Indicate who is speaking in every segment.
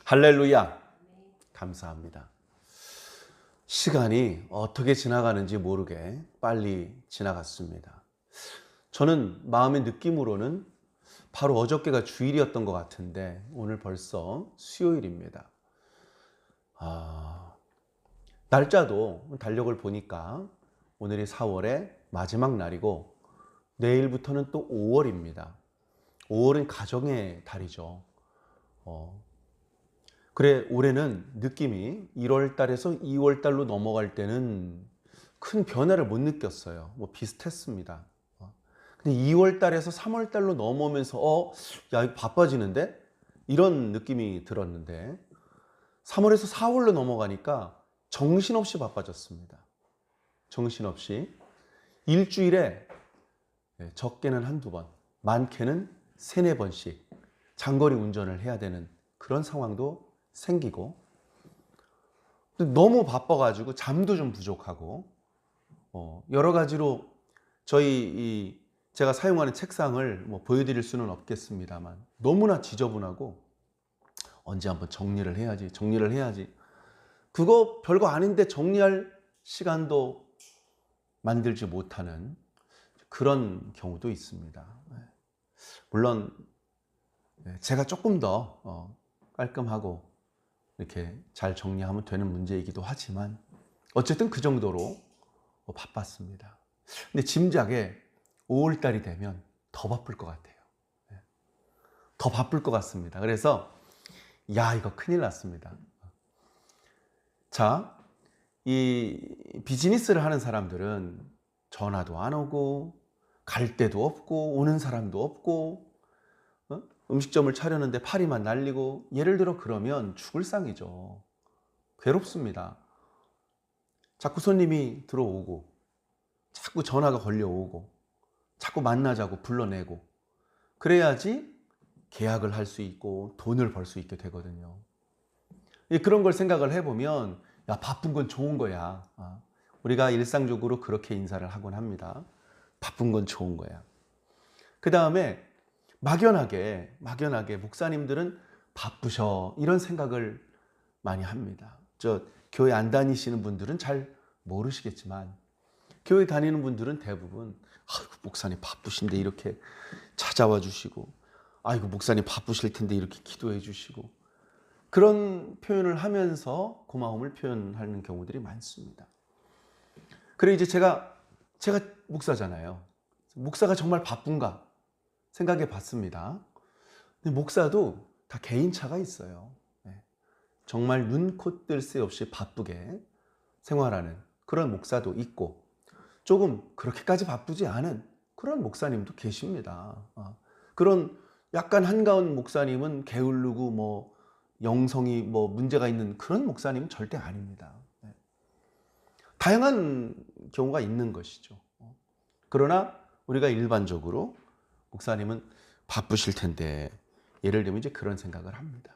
Speaker 1: 할렐루야. 감사합니다. 시간이 어떻게 지나가는지 모르게 빨리 지나갔습니다. 저는 마음의 느낌으로는 바로 어저께가 주일이었던 것 같은데 오늘 벌써 수요일입니다. 날짜도 달력을 보니까 오늘이 4월의 마지막 날이고 내일부터는 또 5월입니다. 5월은 가정의 달이죠. 그래, 올해는 느낌이 1월 달에서 2월 달로 넘어갈 때는 큰 변화를 못 느꼈어요. 비슷했습니다. 근데 2월 달에서 3월 달로 넘어오면서 야, 이거 바빠지는데? 이런 느낌이 들었는데 3월에서 4월로 넘어가니까 정신없이 바빠졌습니다. 정신없이 일주일에 적게는 한두 번, 많게는 세네 번씩 장거리 운전을 해야 되는 그런 상황도 생기고, 너무 바빠가지고 잠도 좀 부족하고, 여러 가지로 제가 사용하는 책상을 보여드릴 수는 없겠습니다만 너무나 지저분하고 언제 한번 정리를 해야지. 그거 별거 아닌데 정리할 시간도 만들지 못하는 그런 경우도 있습니다. 물론 제가 조금 더 깔끔하고 이렇게 잘 정리하면 되는 문제이기도 하지만 어쨌든 그 정도로 바빴습니다. 근데 짐작에 5월달이 되면 더 바쁠 것 같아요. 더 바쁠 것 같습니다. 그래서 이거 큰일 났습니다. 자, 이 비즈니스를 하는 사람들은 전화도 안 오고 갈 데도 없고 오는 사람도 없고 음식점을 차렸는데 파리만 날리고, 예를 들어 그러면 죽을 상이죠. 괴롭습니다. 자꾸 손님이 들어오고 자꾸 전화가 걸려오고 자꾸 만나자고 불러내고 그래야지 계약을 할 수 있고 돈을 벌 수 있게 되거든요. 그런 걸 생각을 해보면 바쁜 건 좋은 거야. 우리가 일상적으로 그렇게 인사를 하곤 합니다. 바쁜 건 좋은 거야. 그 다음에 막연하게 목사님들은 바쁘셔 이런 생각을 많이 합니다. 교회 아니시는 분들은 잘 모르시겠지만 교회 다니는 분들은 대부분 목사님 바쁘신데 이렇게 찾아와 주시고, 목사님 바쁘실 텐데 이렇게 기도해 주시고, 그런 표현을 하면서 고마움을 표현하는 경우들이 많습니다. 그래, 이제 제가 목사잖아요. 목사가 정말 바쁜가 생각해 봤습니다. 근데 목사도 다 개인차가 있어요. 정말 눈코 뜰 새 없이 바쁘게 생활하는 그런 목사도 있고, 조금 그렇게까지 바쁘지 않은 그런 목사님도 계십니다. 그런 약간 한가운 목사님은 게으르고 영성이 문제가 있는 그런 목사님은 절대 아닙니다. 다양한 경우가 있는 것이죠. 그러나 우리가 일반적으로 목사님은 바쁘실 텐데, 예를 들면 이제 그런 생각을 합니다.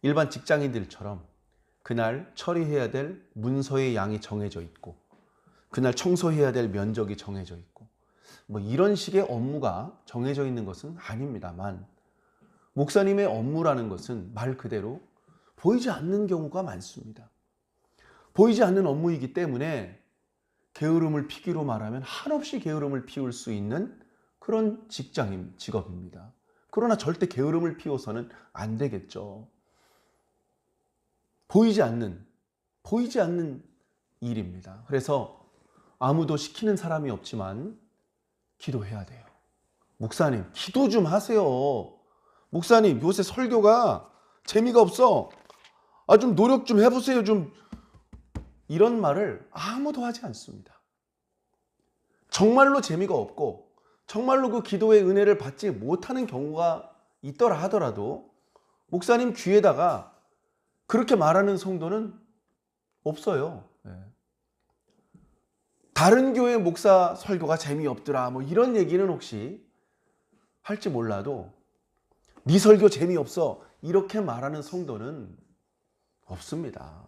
Speaker 1: 일반 직장인들처럼 그날 처리해야 될 문서의 양이 정해져 있고, 그날 청소해야 될 면적이 정해져 있고, 이런 식의 업무가 정해져 있는 것은 아닙니다만, 목사님의 업무라는 것은 말 그대로 보이지 않는 경우가 많습니다. 보이지 않는 업무이기 때문에 게으름을 피기로 말하면 한없이 게으름을 피울 수 있는 그런 직업입니다. 그러나 절대 게으름을 피워서는 안 되겠죠. 보이지 않는 일입니다. 그래서 아무도 시키는 사람이 없지만 기도해야 돼요. 목사님, 기도 좀 하세요. 목사님, 요새 설교가 재미가 없어. 좀 노력 좀 해보세요. 이런 말을 아무도 하지 않습니다. 정말로 재미가 없고 정말로 그 기도의 은혜를 받지 못하는 경우가 있더라 하더라도 목사님 귀에다가 그렇게 말하는 성도는 없어요. 다른 교회 목사 설교가 재미없더라 이런 얘기는 혹시 할지 몰라도 네 설교 재미없어 이렇게 말하는 성도는 없습니다.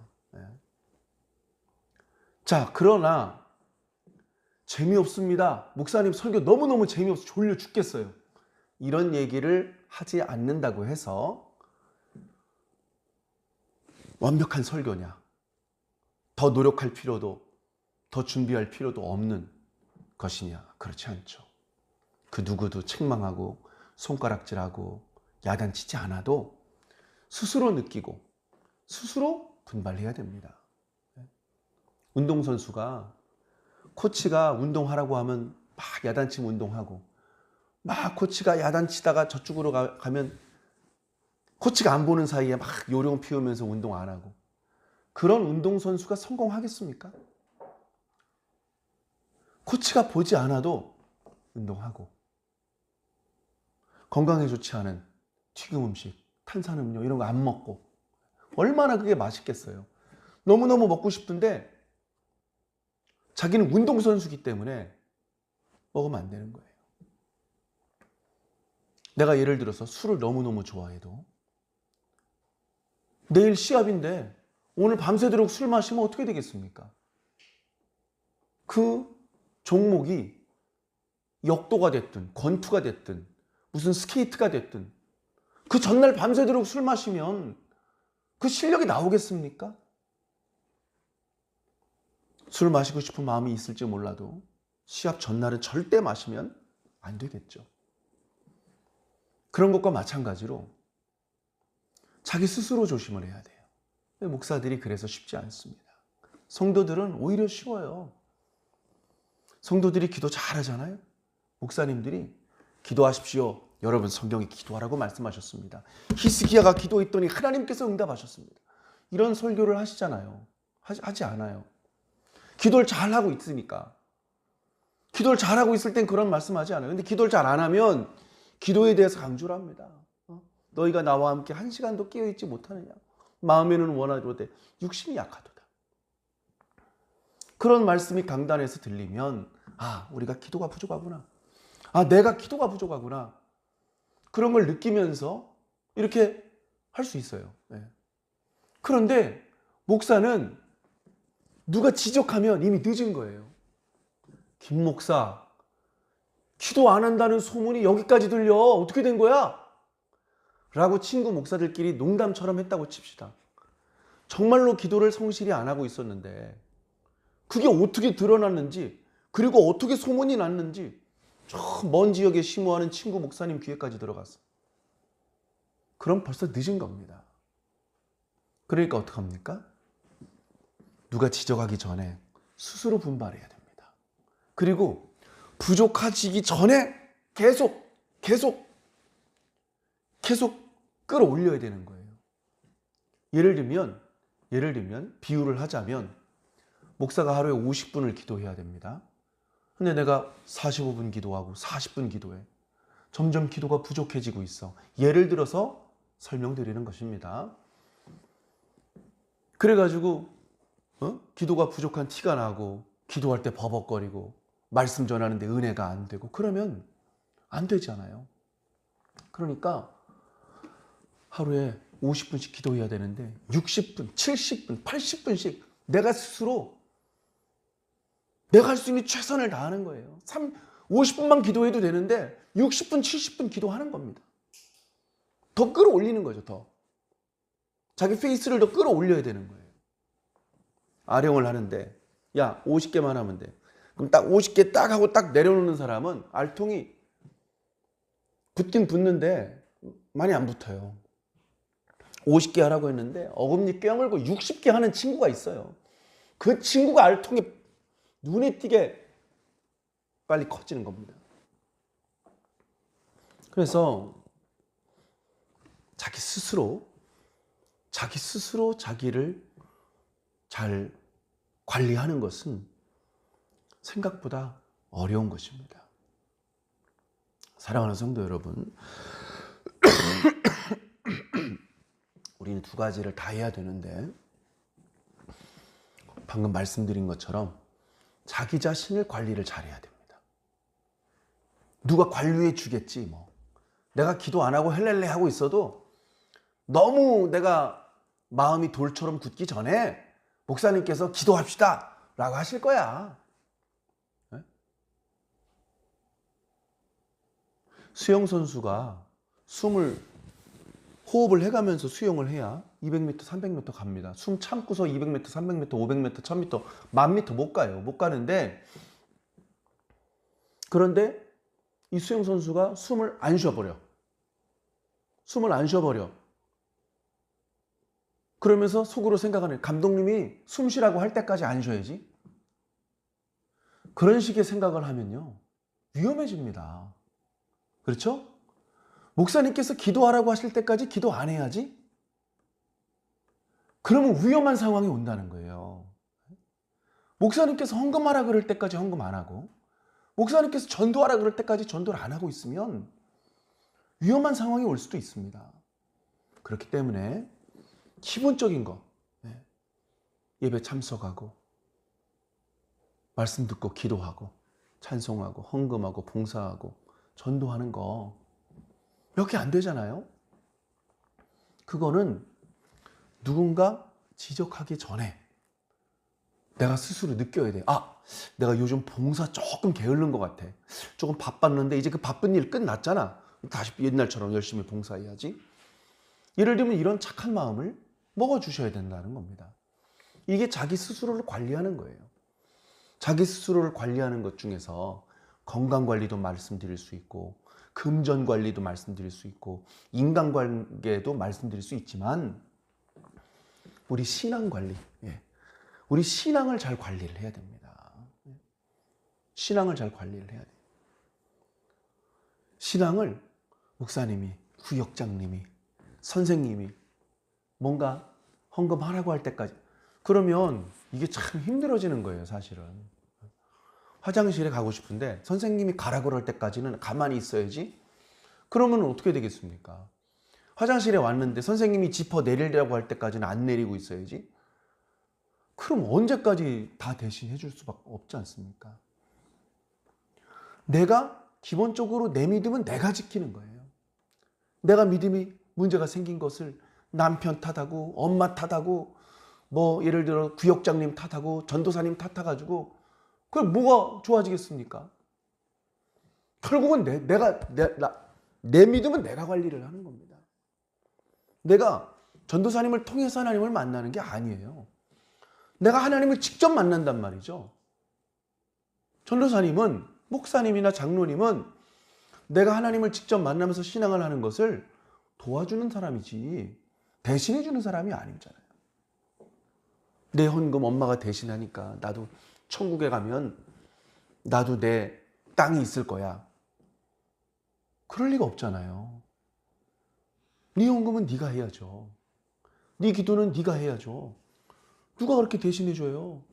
Speaker 1: 자, 그러나 재미없습니다. 목사님 설교 너무너무 재미없어 졸려 죽겠어요. 이런 얘기를 하지 않는다고 해서 완벽한 설교냐? 더 노력할 필요도, 더 준비할 필요도 없는 것이냐? 그렇지 않죠. 그 누구도 책망하고 손가락질하고 야단치지 않아도 스스로 느끼고 스스로 분발해야 됩니다. 운동선수가 코치가 운동하라고 하면 막 야단치면 운동하고, 막 코치가 야단치다가 저쪽으로 가면 코치가 안 보는 사이에 막 요령 피우면서 운동 안 하고, 그런 운동선수가 성공하겠습니까? 코치가 보지 않아도 운동하고, 건강에 좋지 않은 튀김 음식, 탄산음료 이런 거 안 먹고, 얼마나 그게 맛있겠어요. 너무너무 먹고 싶은데 자기는 운동선수기 때문에 먹으면 안 되는 거예요. 내가 예를 들어서 술을 너무너무 좋아해도 내일 시합인데 오늘 밤새도록 술 마시면 어떻게 되겠습니까? 그 종목이 역도가 됐든 권투가 됐든 무슨 스케이트가 됐든 그 전날 밤새도록 술 마시면 그 실력이 나오겠습니까? 술 마시고 싶은 마음이 있을지 몰라도 시합 전날은 절대 마시면 안 되겠죠. 그런 것과 마찬가지로 자기 스스로 조심을 해야 돼요. 목사들이 그래서 쉽지 않습니다. 성도들은 오히려 쉬워요. 성도들이 기도 잘하잖아요. 목사님들이 기도하십시오. 여러분 성경에 기도하라고 말씀하셨습니다. 히스기야가 기도했더니 하나님께서 응답하셨습니다. 이런 설교를 하시잖아요. 하지 않아요. 기도를 잘하고 있으니까. 기도를 잘하고 있을 땐 그런 말씀하지 않아요. 근데 기도를 잘 안 하면 기도에 대해서 강조를 합니다. 너희가 나와 함께 한 시간도 깨어있지 못하느냐. 마음에는 원하도되 육신이 약하도다. 그런 말씀이 강단에서 들리면 우리가 기도가 부족하구나. 내가 기도가 부족하구나. 그런 걸 느끼면서 이렇게 할 수 있어요. 그런데 목사는 누가 지적하면 이미 늦은 거예요. 김 목사, 기도 안 한다는 소문이 여기까지 들려. 어떻게 된 거야? 라고 친구 목사들끼리 농담처럼 했다고 칩시다. 정말로 기도를 성실히 안 하고 있었는데 그게 어떻게 드러났는지, 그리고 어떻게 소문이 났는지 저 먼 지역에 심호하는 친구 목사님 귀에까지 들어갔어. 그럼 벌써 늦은 겁니다. 그러니까 어떡합니까? 누가 지적하기 전에 스스로 분발해야 됩니다. 그리고 부족해지기 전에 계속 끌어올려야 되는 거예요. 예를 들면 비유를 하자면 목사가 하루에 50분을 기도해야 됩니다. 근데 내가 45분 기도하고 40분 기도해. 점점 기도가 부족해지고 있어. 예를 들어서 설명드리는 것입니다. 그래가지고 기도가 부족한 티가 나고 기도할 때 버벅거리고 말씀 전하는데 은혜가 안 되고 그러면 안 되잖아요. 그러니까 하루에 50분씩 기도해야 되는데 60분, 70분, 80분씩 내가 스스로 내가 할 수 있는 최선을 다하는 거예요. 50분만 기도해도 되는데 60분, 70분 기도하는 겁니다. 더 끌어올리는 거죠. 더 자기 페이스를 더 끌어올려야 되는 거예요. 아령을 하는데 50개만 하면 돼. 그럼 딱 50개 딱 하고 딱 내려놓는 사람은 알통이 붙긴 붙는데 많이 안 붙어요. 50개 하라고 했는데 어금니 껴물고 60개 하는 친구가 있어요. 그 친구가 알통이 눈에 띄게 빨리 커지는 겁니다. 그래서 자기 스스로 자기를 잘 관리하는 것은 생각보다 어려운 것입니다. 사랑하는 성도 여러분, 우리는 두 가지를 다 해야 되는데 방금 말씀드린 것처럼 자기 자신을 관리를 잘해야 됩니다. 누가 관리해 주겠지 뭐. 내가 기도 안 하고 헬렐레 하고 있어도 너무 내가 마음이 돌처럼 굳기 전에 목사님께서 기도합시다 라고 하실 거야. 네? 수영 선수가 호흡을 해가면서 수영을 해야 200m, 300m 갑니다. 숨 참고서 200m, 300m, 500m, 1000m, 1000m 못 가요. 못 가는데, 그런데 이 수영 선수가 숨을 안 쉬어버려. 숨을 안 쉬어버려. 그러면서 속으로 생각하는, 감독님이 숨 쉬라고 할 때까지 안 쉬어야지. 그런 식의 생각을 하면요, 위험해집니다. 그렇죠? 목사님께서 기도하라고 하실 때까지 기도 안 해야지? 그러면 위험한 상황이 온다는 거예요. 목사님께서 헌금하라 그럴 때까지 헌금 안 하고, 목사님께서 전도하라 그럴 때까지 전도를 안 하고 있으면 위험한 상황이 올 수도 있습니다. 그렇기 때문에 기본적인 거, 예배 참석하고, 말씀 듣고 기도하고, 찬송하고, 헌금하고, 봉사하고, 전도하는 거 몇 개 안 되잖아요. 그거는 누군가 지적하기 전에 내가 스스로 느껴야 돼. 아, 내가 요즘 봉사 조금 게으른 것 같아. 조금 바빴는데 이제 그 바쁜 일 끝났잖아. 다시 옛날처럼 열심히 봉사해야지. 예를 들면 이런 착한 마음을 먹어주셔야 된다는 겁니다. 이게 자기 스스로를 관리하는 거예요. 자기 스스로를 관리하는 것 중에서 건강관리도 말씀드릴 수 있고, 금전관리도 말씀드릴 수 있고, 인간관계도 말씀드릴 수 있지만, 우리 신앙관리, 우리 신앙을 잘 관리를 해야 됩니다. 신앙을 잘 관리를 해야 돼요. 신앙을 목사님이, 구역장님이, 선생님이 뭔가 헌금하라고 할 때까지, 그러면 이게 참 힘들어지는 거예요, 사실은. 화장실에 가고 싶은데 선생님이 가라 그럴 때까지는 가만히 있어야지. 그러면 어떻게 되겠습니까? 화장실에 왔는데 선생님이 지퍼 내리라고 할 때까지는 안 내리고 있어야지. 그럼 언제까지 다 대신해 줄 수밖에 없지 않습니까? 내가 기본적으로 내 믿음은 내가 지키는 거예요. 내가 믿음이 문제가 생긴 것을 남편 탓하고 엄마 탓하고 뭐 예를 들어 구역장님 탓하고 전도사님 탓해가지고 그럼 뭐가 좋아지겠습니까? 결국은 내 믿음은 내가 관리를 하는 겁니다. 내가 전도사님을 통해서 하나님을 만나는 게 아니에요. 내가 하나님을 직접 만난단 말이죠. 전도사님은, 목사님이나 장로님은 내가 하나님을 직접 만나면서 신앙을 하는 것을 도와주는 사람이지 대신해 주는 사람이 아니잖아요. 내 헌금 엄마가 대신하니까 나도 천국에 가면 나도 내 땅이 있을 거야. 그럴 리가 없잖아요. 네 헌금은 네가 해야죠. 네 기도는 네가 해야죠. 누가 그렇게 대신해 줘요?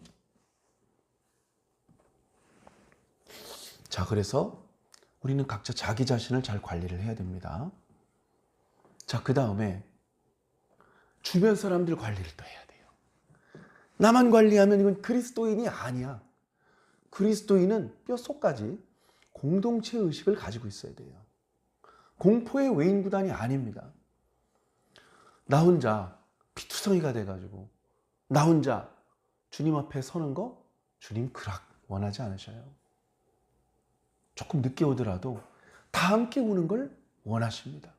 Speaker 1: 자, 그래서 우리는 각자 자기 자신을 잘 관리를 해야 됩니다. 자, 그 다음에 주변 사람들 관리를 또 해야 돼요. 나만 관리하면 이건 그리스도인이 아니야. 그리스도인은 뼛속까지 공동체 의식을 가지고 있어야 돼요. 공포의 외인 구단이 아닙니다. 나 혼자 피투성이가 돼가지고 나 혼자 주님 앞에 서는 거 주님 그락 원하지 않으셔요. 조금 늦게 오더라도 다 함께 오는 걸 원하십니다.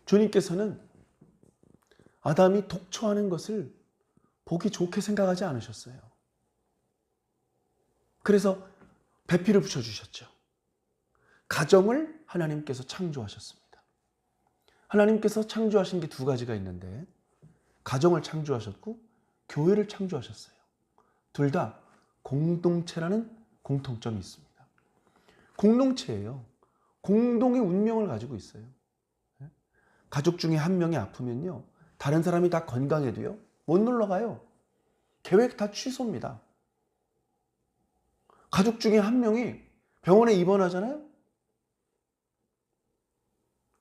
Speaker 1: 주님께서는 아담이 독초하는 것을 보기 좋게 생각하지 않으셨어요. 그래서 배필을 붙여주셨죠. 가정을 하나님께서 창조하셨습니다. 하나님께서 창조하신 게 두 가지가 있는데 가정을 창조하셨고 교회를 창조하셨어요. 둘 다 공동체라는 공통점이 있습니다. 공동체예요. 공동의 운명을 가지고 있어요. 가족 중에 한 명이 아프면요, 다른 사람이 다 건강해도요 못 놀러 가요. 계획 다 취소입니다. 가족 중에 한 명이 병원에 입원하잖아요.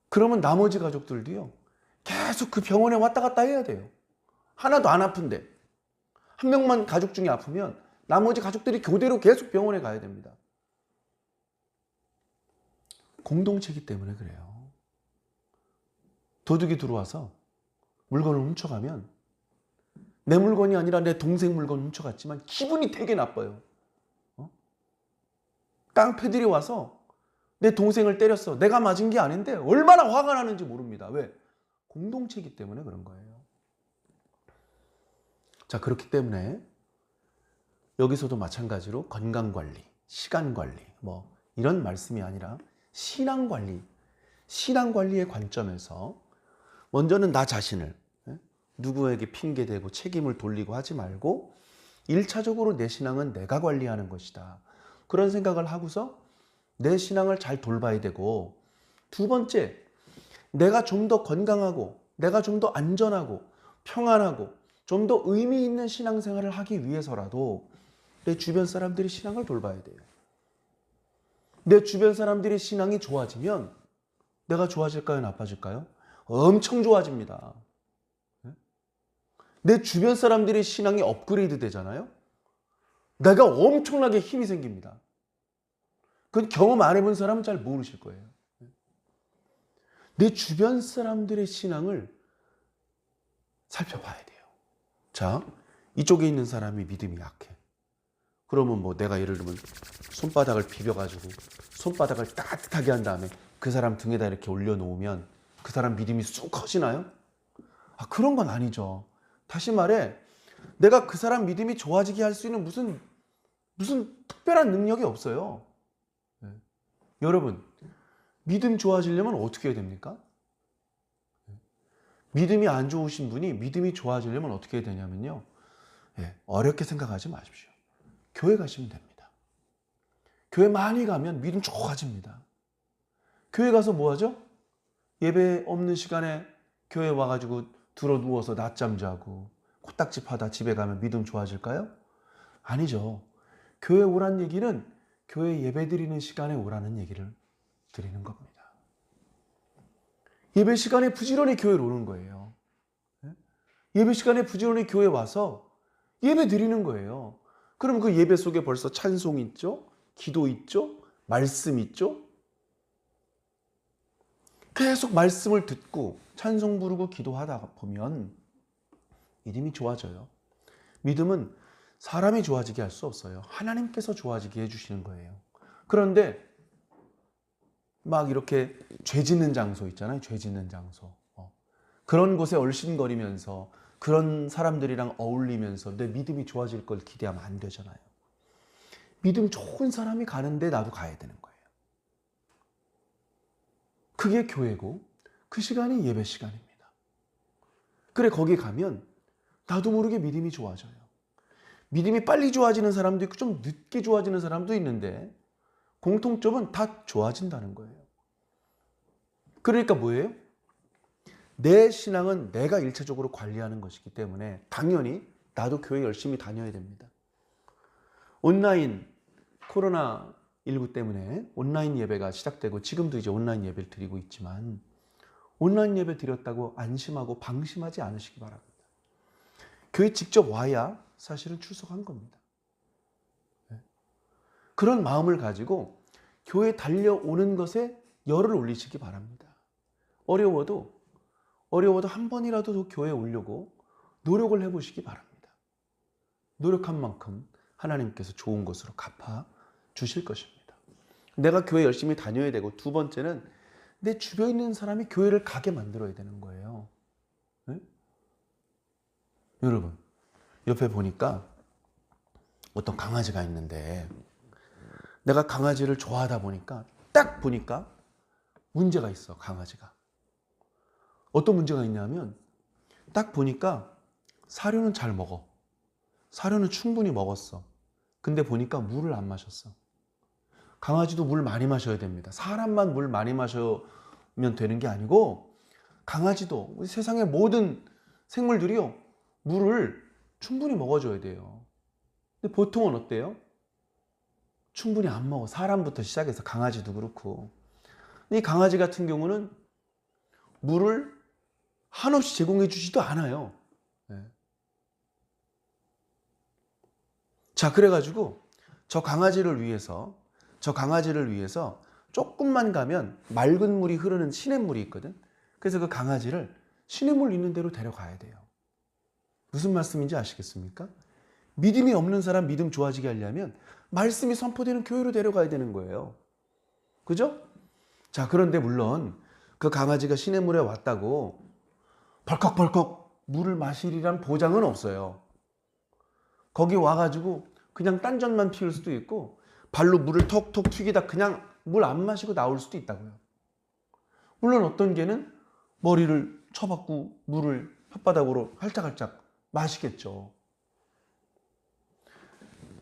Speaker 1: 그러면 나머지 가족들도요 계속 그 병원에 왔다 갔다 해야 돼요. 하나도 안 아픈데 한 명만 가족 중에 아프면 나머지 가족들이 교대로 계속 병원에 가야 됩니다. 공동체이기 때문에 그래요. 도둑이 들어와서 물건을 훔쳐가면 내 물건이 아니라 내 동생 물건 훔쳐갔지만 기분이 되게 나빠요. 깡패들이 와서 내 동생을 때렸어. 내가 맞은 게 아닌데 얼마나 화가 나는지 모릅니다. 왜? 공동체이기 때문에 그런 거예요. 자, 그렇기 때문에 여기서도 마찬가지로 건강관리, 시간관리 뭐 이런 말씀이 아니라 신앙관리의 관점에서 먼저는 나 자신을 누구에게 핑계대고 책임을 돌리고 하지 말고 1차적으로 내 신앙은 내가 관리하는 것이다. 그런 생각을 하고서 내 신앙을 잘 돌봐야 되고, 두 번째, 내가 좀 더 건강하고 내가 좀 더 안전하고 평안하고 좀 더 의미 있는 신앙생활을 하기 위해서라도 내 주변 사람들이 신앙을 돌봐야 돼요. 내 주변 사람들이 신앙이 좋아지면 내가 좋아질까요? 나빠질까요? 엄청 좋아집니다. 내 주변 사람들이 신앙이 업그레이드 되잖아요. 내가 엄청나게 힘이 생깁니다. 그건 경험 안 해본 사람은 잘 모르실 거예요. 내 주변 사람들의 신앙을 살펴봐야 돼요. 자, 이쪽에 있는 사람이 믿음이 약해. 그러면 뭐 내가 예를 들면 손바닥을 비벼가지고 손바닥을 따뜻하게 한 다음에 그 사람 등에다 이렇게 올려놓으면 그 사람 믿음이 쑥 커지나요? 그런 건 아니죠. 다시 말해, 내가 그 사람 믿음이 좋아지게 할 수 있는 무슨 특별한 능력이 없어요. 여러분, 믿음 좋아지려면 어떻게 해야 됩니까? 믿음이 안 좋으신 분이 믿음이 좋아지려면 어떻게 해야 되냐면요. 어렵게 생각하지 마십시오. 교회 가시면 됩니다. 교회 많이 가면 믿음 좋아집니다. 교회 가서 뭐 하죠? 예배 없는 시간에 교회 와가지고 들어 누워서 낮잠 자고 코딱지 파다 집에 가면 믿음 좋아질까요? 아니죠. 교회 오란 얘기는 교회 예배 드리는 시간에 오라는 얘기를 드리는 겁니다. 예배 시간에 부지런히 교회로 오는 거예요. 예배 시간에 부지런히 교회 와서 예배 드리는 거예요. 그럼 그 예배 속에 벌써 찬송 있죠? 기도 있죠? 말씀 있죠? 계속 말씀을 듣고 찬송 부르고 기도하다 보면 믿음이 좋아져요. 믿음은 사람이 좋아지게 할 수 없어요. 하나님께서 좋아지게 해주시는 거예요. 그런데 막 이렇게 죄 짓는 장소 있잖아요. 죄 짓는 장소. 그런 곳에 얼씬거리면서 그런 사람들이랑 어울리면서 내 믿음이 좋아질 걸 기대하면 안 되잖아요. 믿음 좋은 사람이 가는데 나도 가야 되는 거예요. 그게 교회고 그 시간이 예배 시간입니다. 그래, 거기 가면 나도 모르게 믿음이 좋아져요. 믿음이 빨리 좋아지는 사람도 있고 좀 늦게 좋아지는 사람도 있는데 공통점은 다 좋아진다는 거예요. 그러니까 뭐예요? 내 신앙은 내가 일차적으로 관리하는 것이기 때문에 당연히 나도 교회 열심히 다녀야 됩니다. 온라인 코로나19 때문에 온라인 예배가 시작되고 지금도 이제 온라인 예배를 드리고 있지만 온라인 예배 드렸다고 안심하고 방심하지 않으시기 바랍니다. 교회 직접 와야 사실은 출석한 겁니다. 그런 마음을 가지고 교회 달려오는 것에 열을 올리시기 바랍니다. 어려워도 한 번이라도 더 교회에 오려고 노력을 해보시기 바랍니다. 노력한 만큼 하나님께서 좋은 것으로 갚아 주실 것입니다. 내가 교회 열심히 다녀야 되고, 두 번째는 내 주변에 있는 사람이 교회를 가게 만들어야 되는 거예요. 네? 여러분, 옆에 보니까 어떤 강아지가 있는데 내가 강아지를 좋아하다 보니까 딱 보니까 문제가 있어. 강아지가 어떤 문제가 있냐면 딱 보니까 사료는 잘 먹어. 사료는 충분히 먹었어. 근데 보니까 물을 안 마셨어. 강아지도 물 많이 마셔야 됩니다. 사람만 물 많이 마시면 되는 게 아니고 강아지도, 우리 세상의 모든 생물들이요, 물을 충분히 먹어줘야 돼요. 근데 보통은 어때요? 충분히 안 먹어. 사람부터 시작해서 강아지도 그렇고. 이 강아지 같은 경우는 물을 한없이 제공해 주지도 않아요. 자, 그래가지고 저 강아지를 위해서 조금만 가면 맑은 물이 흐르는 시냇물이 있거든. 그래서 그 강아지를 시냇물 있는 데로 데려가야 돼요. 무슨 말씀인지 아시겠습니까? 믿음이 없는 사람 믿음 좋아지게 하려면 말씀이 선포되는 교회로 데려가야 되는 거예요. 그죠? 자, 그런데 물론 그 강아지가 시냇물에 왔다고 벌컥벌컥 물을 마시리란 보장은 없어요. 거기 와가지고 그냥 딴전만 피울 수도 있고 발로 물을 톡톡 튀기다 그냥 물 안 마시고 나올 수도 있다고요. 물론 어떤 개는 머리를 쳐박고 물을 혓바닥으로 할짝할짝 마시겠죠.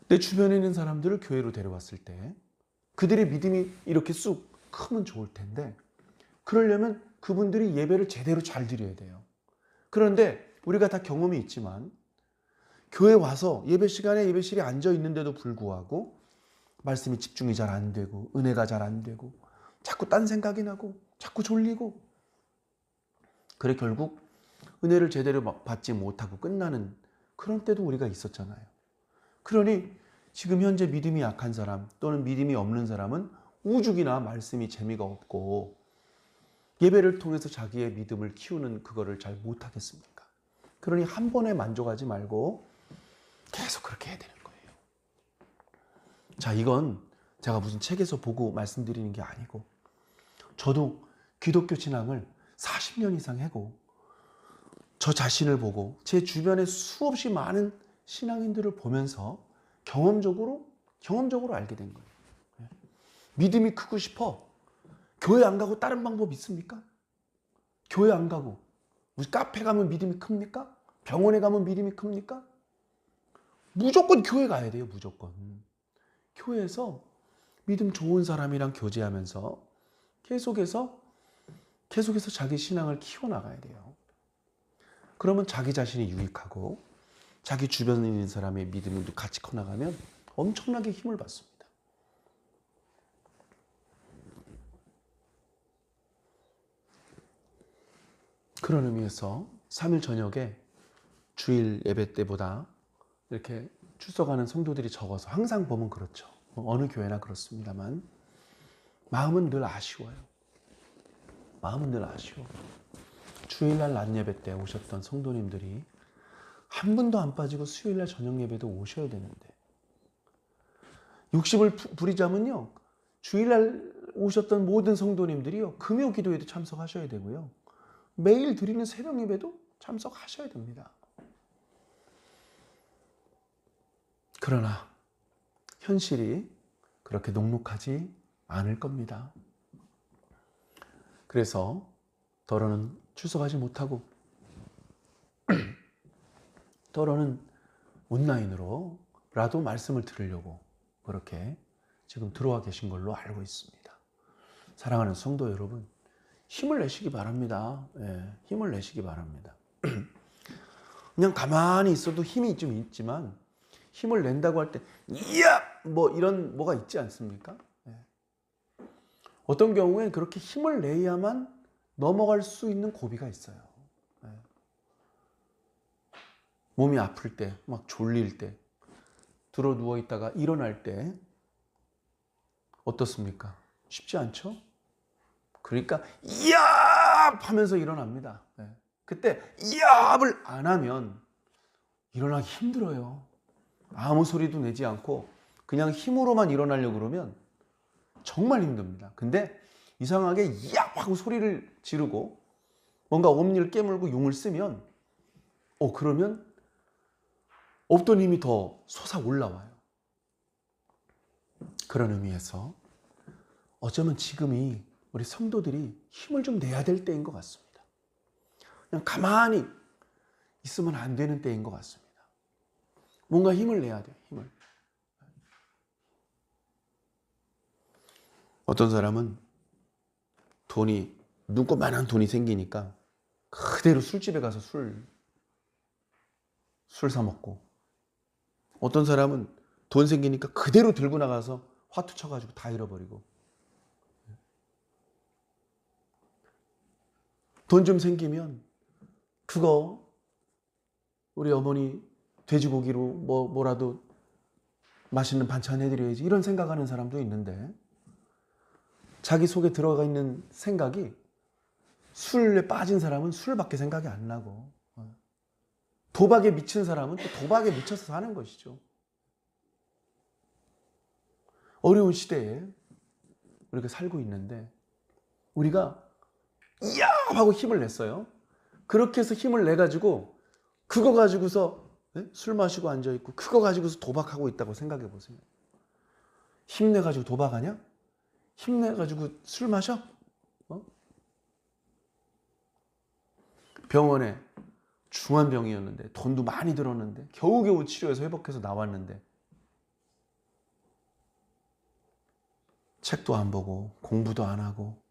Speaker 1: 내 주변에 있는 사람들을 교회로 데려왔을 때 그들의 믿음이 이렇게 쑥 크면 좋을 텐데, 그러려면 그분들이 예배를 제대로 잘 드려야 돼요. 그런데 우리가 다 경험이 있지만 교회 와서 예배 시간에 예배실에 앉아 있는데도 불구하고 말씀이 집중이 잘 안 되고 은혜가 잘 안 되고 자꾸 딴 생각이 나고 자꾸 졸리고, 그래 결국 은혜를 제대로 받지 못하고 끝나는 그런 때도 우리가 있었잖아요. 그러니 지금 현재 믿음이 약한 사람 또는 믿음이 없는 사람은 오죽이나 말씀이 재미가 없고 예배를 통해서 자기의 믿음을 키우는 그거를 잘 못하겠습니까? 그러니 한 번에 만족하지 말고 계속 그렇게 해야 되는 거예요. 자, 이건 제가 무슨 책에서 보고 말씀드리는 게 아니고, 저도 기독교 신앙을 40년 이상 하고 저 자신을 보고 제 주변에 수없이 많은 신앙인들을 보면서 경험적으로 알게 된 거예요. 믿음이 크고 싶어? 교회 안 가고 다른 방법 있습니까? 교회 안 가고 무슨 카페 가면 믿음이 큽니까? 병원에 가면 믿음이 큽니까? 무조건 교회 가야 돼요. 무조건. 교회에서 믿음 좋은 사람이랑 교제하면서 계속해서 자기 신앙을 키워나가야 돼요. 그러면 자기 자신이 유익하고 자기 주변에 있는 사람의 믿음을 같이 커나가면 엄청나게 힘을 받습니다. 그런 의미에서 3일 저녁에 주일 예배 때보다 이렇게 출석하는 성도들이 적어서, 항상 보면 그렇죠. 어느 교회나 그렇습니다만 마음은 늘 아쉬워요. 마음은 늘 아쉬워. 주일날 낮 예배 때 오셨던 성도님들이 한 분도 안 빠지고 수요일날 저녁 예배도 오셔야 되는데, 60을 부리자면요, 주일날 오셨던 모든 성도님들이요 금요 기도에도 참석하셔야 되고요, 매일 드리는 새벽 예배도 참석하셔야 됩니다. 그러나 현실이 그렇게 녹록하지 않을 겁니다. 그래서 더러는 출석하지 못하고 더러는 온라인으로라도 말씀을 들으려고 그렇게 지금 들어와 계신 걸로 알고 있습니다. 사랑하는 성도 여러분, 힘을 내시기 바랍니다. 힘을 내시기 바랍니다. 그냥 가만히 있어도 힘이 좀 있지만 힘을 낸다고 할 때 이야! 이런 뭐가 있지 않습니까? 어떤 경우에 그렇게 힘을 내야만 넘어갈 수 있는 고비가 있어요. 몸이 아플 때, 막 졸릴 때, 들어 누워 있다가 일어날 때 어떻습니까? 쉽지 않죠? 그러니까 이야! 하면서 일어납니다. 그때 이야를 안 하면 일어나기 힘들어요. 아무 소리도 내지 않고 그냥 힘으로만 일어나려고 그러면 정말 힘듭니다. 근데 이상하게 이야! 하고 소리를 지르고 뭔가 엄니를 깨물고 용을 쓰면 그러면 없던 힘이 더 솟아 올라와요. 그런 의미에서 어쩌면 지금이 우리 성도들이 힘을 좀 내야 될 때인 것 같습니다. 그냥 가만히 있으면 안 되는 때인 것 같습니다. 뭔가 힘을 내야 돼요. 힘을. 어떤 사람은 눈곱만한 돈이 생기니까 그대로 술집에 가서 술 사 먹고, 어떤 사람은 돈 생기니까 그대로 들고 나가서 화투 쳐가지고 다 잃어버리고, 돈 좀 생기면 그거 우리 어머니 돼지고기로 뭐라도 맛있는 반찬 해드려야지, 이런 생각하는 사람도 있는데, 자기 속에 들어가 있는 생각이, 술에 빠진 사람은 술밖에 생각이 안 나고, 도박에 미친 사람은 또 도박에 미쳐서 사는 것이죠. 어려운 시대에 우리가 살고 있는데 우리가 이야! 하고 힘을 냈어요. 그렇게 해서 힘을 내 가지고 그거 가지고서 술 마시고 앉아 있고 그거 가지고서 도박하고 있다고 생각해 보세요. 힘내 가지고 도박하냐? 힘내 가지고 술 마셔? 병원에 중한 병이었는데 돈도 많이 들었는데 겨우겨우 치료해서 회복해서 나왔는데 책도 안 보고 공부도 안 하고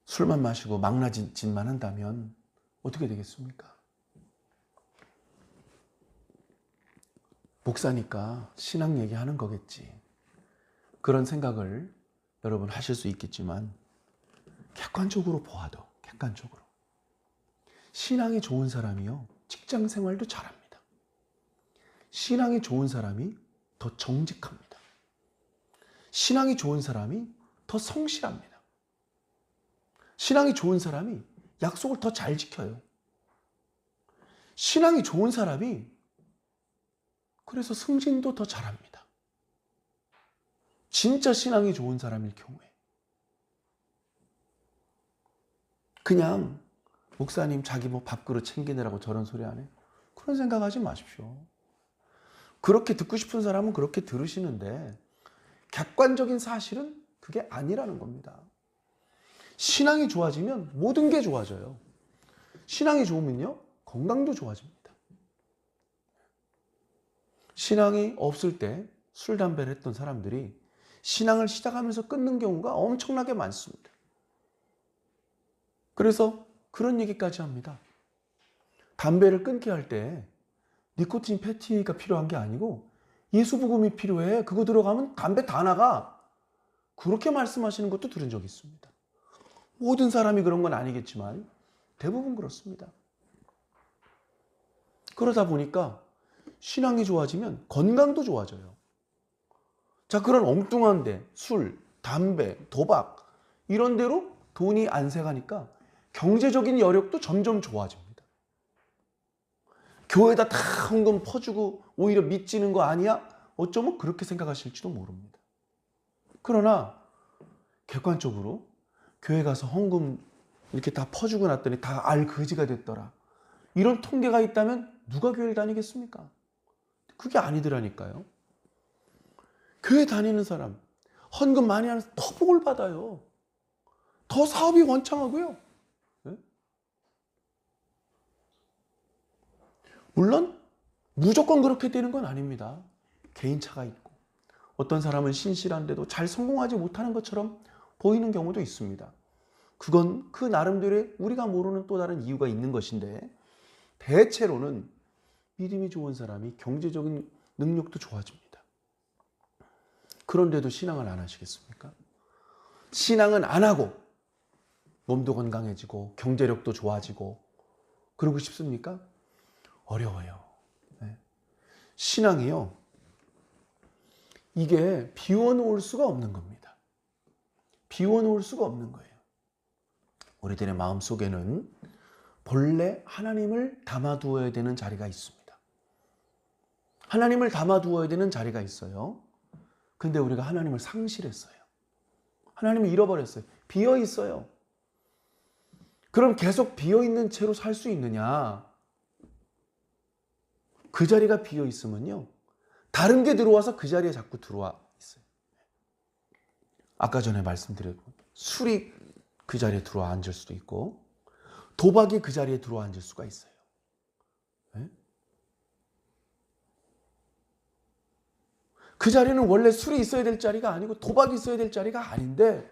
Speaker 1: 술만 마시고 망나진 짓만 한다면 어떻게 되겠습니까? 목사니까 신앙 얘기하는 거겠지. 그런 생각을 여러분 하실 수 있겠지만 객관적으로 보아도 객관적으로 신앙이 좋은 사람이요 직장 생활도 잘합니다. 신앙이 좋은 사람이 더 정직합니다. 신앙이 좋은 사람이 더 성실합니다. 신앙이 좋은 사람이 약속을 더 잘 지켜요. 신앙이 좋은 사람이 그래서 승진도 더 잘합니다. 진짜 신앙이 좋은 사람일 경우에. 그냥 목사님 자기 뭐 밥그릇 챙기느라고 저런 소리 안 해? 그런 생각하지 마십시오. 그렇게 듣고 싶은 사람은 그렇게 들으시는데 객관적인 사실은 그게 아니라는 겁니다. 신앙이 좋아지면 모든 게 좋아져요. 신앙이 좋으면요 건강도 좋아집니다. 신앙이 없을 때 술, 담배를 했던 사람들이 신앙을 시작하면서 끊는 경우가 엄청나게 많습니다. 그래서 그런 얘기까지 합니다. 담배를 끊게 할 때 니코틴 패티가 필요한 게 아니고 예수복음이 필요해. 그거 들어가면 담배 다 나가. 그렇게 말씀하시는 것도 들은 적이 있습니다. 모든 사람이 그런 건 아니겠지만 대부분 그렇습니다. 그러다 보니까 신앙이 좋아지면 건강도 좋아져요. 자, 그런 엉뚱한 데, 술, 담배, 도박 이런 데로 돈이 안 새가니까 경제적인 여력도 점점 좋아집니다. 교회에다 다 헌금 퍼주고 오히려 밑지는 거 아니야? 어쩌면 그렇게 생각하실지도 모릅니다. 그러나 객관적으로 교회 가서 헌금 이렇게 다 퍼주고 났더니 다 알거지가 됐더라. 이런 통계가 있다면 누가 교회를 다니겠습니까? 그게 아니더라니까요. 교회 다니는 사람, 헌금 많이 하는 사람 더 복을 받아요. 더 사업이 원창하고요. 물론 무조건 그렇게 되는 건 아닙니다. 개인차가 있고 어떤 사람은 신실한데도 잘 성공하지 못하는 것처럼 보이는 경우도 있습니다. 그건 그 나름대로의 우리가 모르는 또 다른 이유가 있는 것인데 대체로는 믿음이 좋은 사람이 경제적인 능력도 좋아집니다. 그런데도 신앙을 안 하시겠습니까? 신앙은 안 하고 몸도 건강해지고 경제력도 좋아지고 그러고 싶습니까? 어려워요. 신앙이요. 이게 비워놓을 수가 없는 겁니다. 비워놓을 수가 없는 거예요. 우리들의 마음속에는 본래 하나님을 담아두어야 되는 자리가 있습니다. 하나님을 담아두어야 되는 자리가 있어요. 근데 우리가 하나님을 상실했어요. 하나님을 잃어버렸어요. 비어있어요. 그럼 계속 비어있는 채로 살 수 있느냐? 그 자리가 비어있으면요. 다른 게 들어와서 그 자리에 자꾸 들어와 있어요. 아까 전에 말씀드렸고 술이 그 자리에 들어와 앉을 수도 있고 도박이 그 자리에 들어와 앉을 수가 있어요. 그 자리는 원래 술이 있어야 될 자리가 아니고 도박이 있어야 될 자리가 아닌데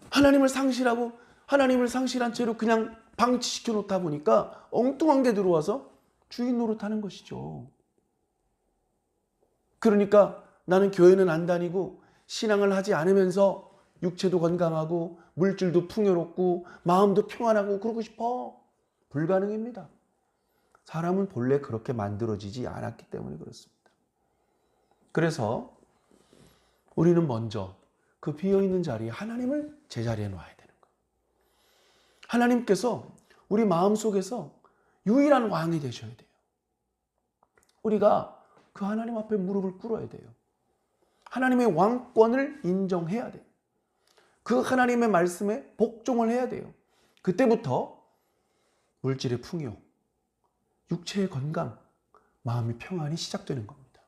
Speaker 1: 하나님을 상실하고 하나님을 상실한 채로 그냥 방치시켜 놓다 보니까 엉뚱한 게 들어와서 주인 노릇하는 것이죠. 그러니까 나는 교회는 안 다니고 신앙을 하지 않으면서 육체도 건강하고 물질도 풍요롭고 마음도 평안하고 그러고 싶어. 불가능입니다. 사람은 본래 그렇게 만들어지지 않았기 때문에 그렇습니다. 그래서 우리는 먼저 그 비어있는 자리에 하나님을 제자리에 놔야 되는 거예요. 하나님께서 우리 마음속에서 유일한 왕이 되셔야 돼요. 우리가 그 하나님 앞에 무릎을 꿇어야 돼요. 하나님의 왕권을 인정해야 돼요. 그 하나님의 말씀에 복종을 해야 돼요. 그때부터 물질의 풍요, 육체의 건강, 마음의 평안이 시작되는 겁니다.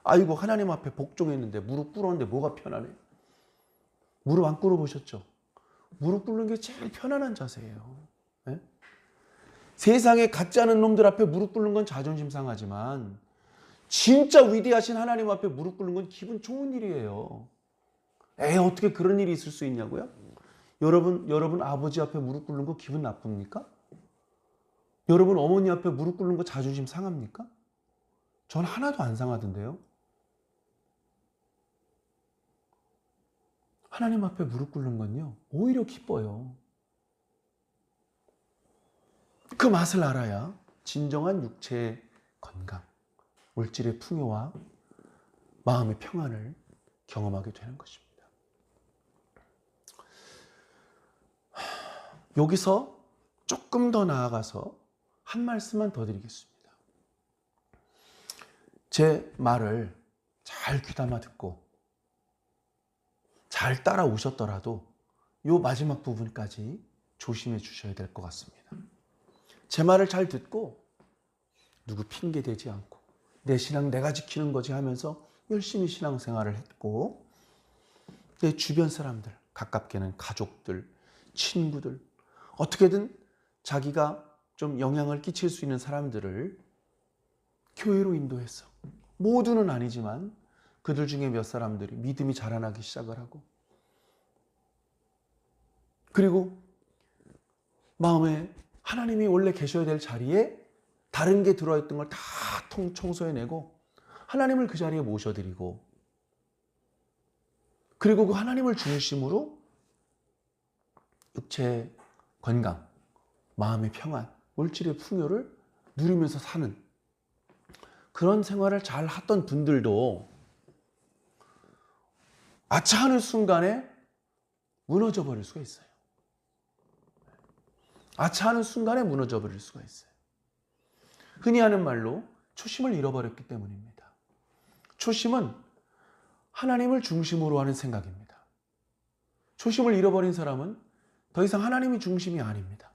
Speaker 1: 아이고, 하나님 앞에 복종했는데 무릎 꿇었는데 뭐가 편안해? 무릎 안 꿇어보셨죠? 무릎 꿇는 게 제일 편안한 자세예요. 네? 세상에 같지 않은 놈들 앞에 무릎 꿇는 건 자존심 상하지만 진짜 위대하신 하나님 앞에 무릎 꿇는 건 기분 좋은 일이에요. 어떻게 그런 일이 있을 수 있냐고요? 여러분 아버지 앞에 무릎 꿇는 거 기분 나쁩니까? 여러분 어머니 앞에 무릎 꿇는 거 자존심 상합니까? 전 하나도 안 상하던데요. 하나님 앞에 무릎 꿇는 건요, 오히려 기뻐요. 그 맛을 알아야 진정한 육체의 건강, 물질의 풍요와 마음의 평안을 경험하게 되는 것입니다. 여기서 조금 더 나아가서 한 말씀만 더 드리겠습니다. 제 말을 잘 귀담아 듣고 잘 따라오셨더라도 이 마지막 부분까지 조심해 주셔야 될 것 같습니다. 제 말을 잘 듣고 누구 핑계 대지 않고 내 신앙 내가 지키는 거지 하면서 열심히 신앙생활을 했고, 내 주변 사람들, 가깝게는 가족들, 친구들, 어떻게든 자기가 좀 영향을 끼칠 수 있는 사람들을 교회로 인도했어. 모두는 아니지만 그들 중에 몇 사람들이 믿음이 자라나기 시작을 하고, 그리고 마음에 하나님이 원래 계셔야 될 자리에 다른 게 들어있던 걸 다 청소해내고 하나님을 그 자리에 모셔드리고, 그리고 그 하나님을 중심으로 육체의 건강, 마음의 평안, 물질의 풍요를 누리면서 사는 그런 생활을 잘 하던 분들도 아차하는 순간에 무너져 버릴 수가 있어요. 아차하는 순간에 무너져 버릴 수가 있어요. 흔히 하는 말로 초심을 잃어버렸기 때문입니다. 초심은 하나님을 중심으로 하는 생각입니다. 초심을 잃어버린 사람은 더 이상 하나님이 중심이 아닙니다.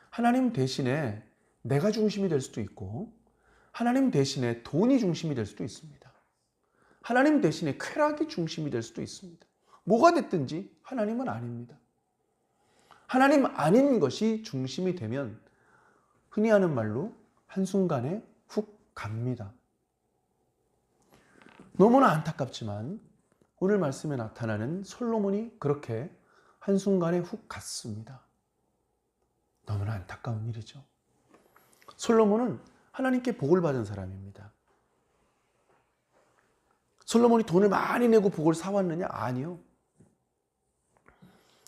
Speaker 1: 하나님 대신에 내가 중심이 될 수도 있고, 하나님 대신에 돈이 중심이 될 수도 있습니다. 하나님 대신에 쾌락이 중심이 될 수도 있습니다. 뭐가 됐든지 하나님은 아닙니다. 하나님 아닌 것이 중심이 되면 흔히 하는 말로 한순간에 훅 갑니다. 너무나 안타깝지만 오늘 말씀에 나타나는 솔로몬이 그렇게 한순간에 훅 갔습니다. 너무나 안타까운 일이죠. 솔로몬은 하나님께 복을 받은 사람입니다. 솔로몬이 돈을 많이 내고 복을 사왔느냐? 아니요.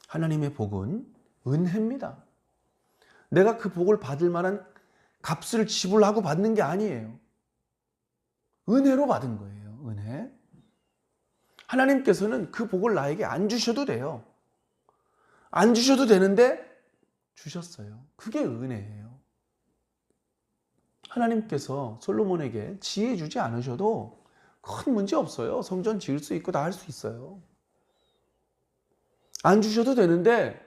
Speaker 1: 하나님의 복은 은혜입니다. 내가 그 복을 받을 만한 값을 지불하고 받는 게 아니에요. 은혜로 받은 거예요. 은혜. 하나님께서는 그 복을 나에게 안 주셔도 돼요. 안 주셔도 되는데 주셨어요. 그게 은혜예요. 하나님께서 솔로몬에게 지혜 주지 않으셔도 큰 문제 없어요. 성전 지을 수 있고 다 할 수 있어요. 안 주셔도 되는데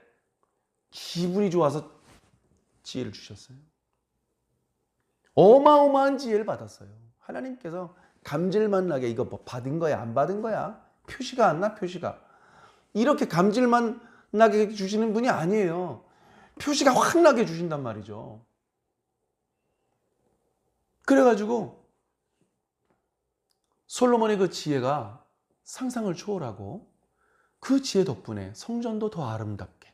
Speaker 1: 기분이 좋아서 지혜를 주셨어요. 어마어마한 지혜를 받았어요. 하나님께서 감질만 나게 이거 뭐 받은 거야 안 받은 거야 표시가 안 나. 표시가 이렇게 감질만 나게 주시는 분이 아니에요. 표시가 확 나게 주신단 말이죠. 그래가지고 솔로몬의 그 지혜가 상상을 초월하고 그 지혜 덕분에 성전도 더 아름답게,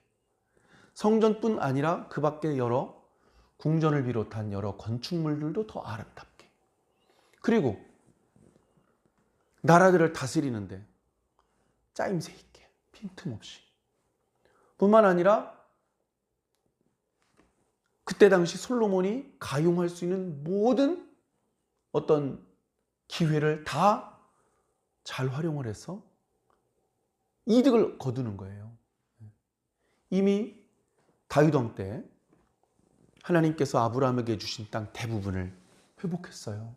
Speaker 1: 성전뿐 아니라 그 밖에 여러 궁전을 비롯한 여러 건축물들도 더 아름답게, 그리고 나라들을 다스리는데 짜임새 있게 빈틈없이, 뿐만 아니라 그때 당시 솔로몬이 가용할 수 있는 모든 어떤 기회를 다 잘 활용을 해서 이득을 거두는 거예요. 이미 다윗 왕 때 하나님께서 아브라함에게 주신 땅 대부분을 회복했어요.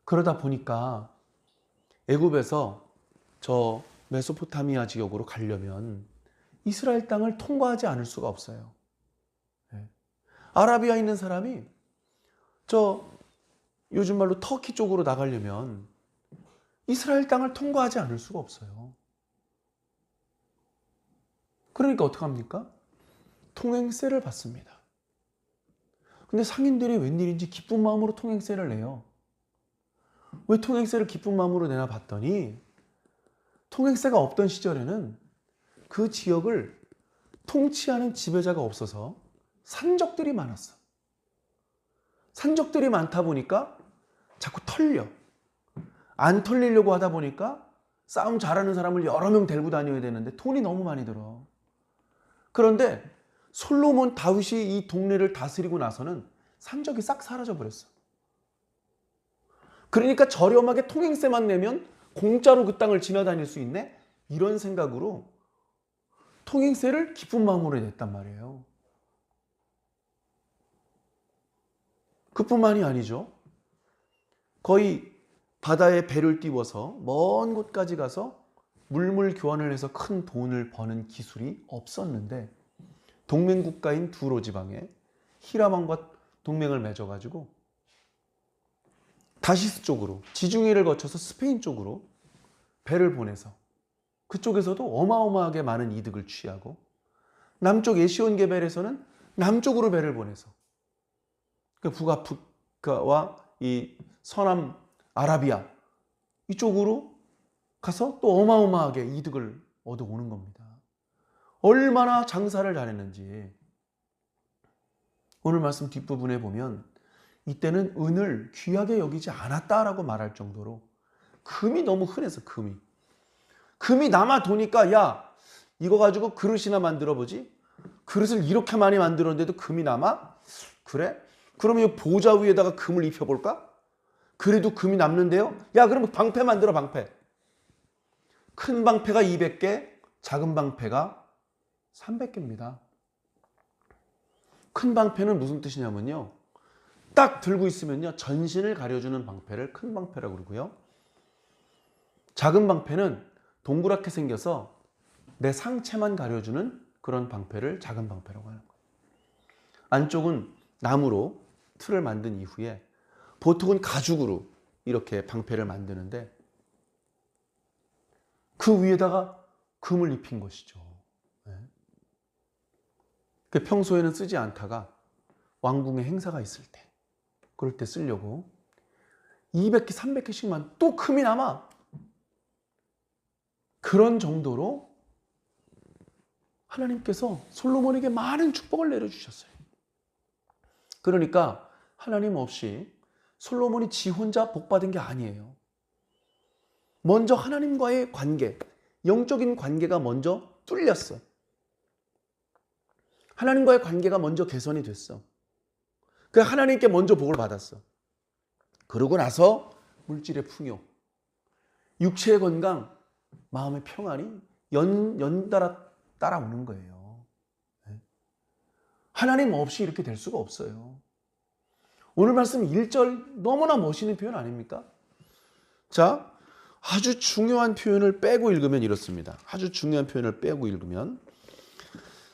Speaker 1: 그러다 보니까 애굽에서 저 메소포타미아 지역으로 가려면 이스라엘 땅을 통과하지 않을 수가 없어요. 아라비아에 있는 사람이 저 요즘 말로 터키 쪽으로 나가려면 이스라엘 땅을 통과하지 않을 수가 없어요. 그러니까 어떡합니까? 통행세를 받습니다. 근데 상인들이 웬일인지 기쁜 마음으로 통행세를 내요. 왜 통행세를 기쁜 마음으로 내나 봤더니 통행세가 없던 시절에는 그 지역을 통치하는 지배자가 없어서 산적들이 많았어. 산적들이 많다 보니까 자꾸 털려. 안 털리려고 하다 보니까 싸움 잘하는 사람을 여러 명 데리고 다녀야 되는데 돈이 너무 많이 들어. 그런데 솔로몬 다윗이 이 동네를 다스리고 나서는 산적이 싹 사라져 버렸어. 그러니까 저렴하게 통행세만 내면 공짜로 그 땅을 지나다닐 수 있네? 이런 생각으로 통행세를 기쁜 마음으로 냈단 말이에요. 그뿐만이 아니죠. 거의 바다에 배를 띄워서 먼 곳까지 가서 물물 교환을 해서 큰 돈을 버는 기술이 없었는데 동맹국가인 두로 지방에 히람왕과 동맹을 맺어가지고 다시스 쪽으로 지중해를 거쳐서 스페인 쪽으로 배를 보내서 그쪽에서도 어마어마하게 많은 이득을 취하고 남쪽 에시온게벨에서는 남쪽으로 배를 보내서 북아프리카와 이 서남 아라비아 이쪽으로 가서 또 어마어마하게 이득을 얻어오는 겁니다. 얼마나 장사를 잘했는지 오늘 말씀 뒷부분에 보면 이때는 은을 귀하게 여기지 않았다라고 말할 정도로 금이 너무 흔해서 금이 남아 도니까 야 이거 가지고 그릇이나 만들어 보지. 그릇을 이렇게 많이 만들었는데도 금이 남아? 그래? 그러면 이 보좌 위에다가 금을 입혀볼까? 그래도 금이 남는데요? 야 그럼 방패 만들어 방패. 큰 방패가 200개, 작은 방패가 300개입니다. 큰 방패는 무슨 뜻이냐면요. 딱 들고 있으면요. 전신을 가려주는 방패를 큰 방패라고 그러고요. 작은 방패는 동그랗게 생겨서 내 상체만 가려주는 그런 방패를 작은 방패라고 하는 거예요. 안쪽은 나무로 틀을 만든 이후에 보통은 가죽으로 이렇게 방패를 만드는데 그 위에다가 금을 입힌 것이죠. 평소에는 쓰지 않다가 왕궁에 행사가 있을 때 그럴 때 쓰려고 200개, 300개씩만 또 금이 남아. 그런 정도로 하나님께서 솔로몬에게 많은 축복을 내려주셨어요. 그러니까 하나님 없이 솔로몬이 지 혼자 복받은 게 아니에요. 먼저 하나님과의 관계, 영적인 관계가 먼저 뚫렸어. 하나님과의 관계가 먼저 개선이 됐어. 그 하나님께 먼저 복을 받았어. 그러고 나서 물질의 풍요, 육체의 건강, 마음의 평안이 연달아 따라오는 거예요. 하나님 없이 이렇게 될 수가 없어요. 오늘 말씀 1절 너무나 멋있는 표현 아닙니까? 자, 아주 중요한 표현을 빼고 읽으면 이렇습니다. 아주 중요한 표현을 빼고 읽으면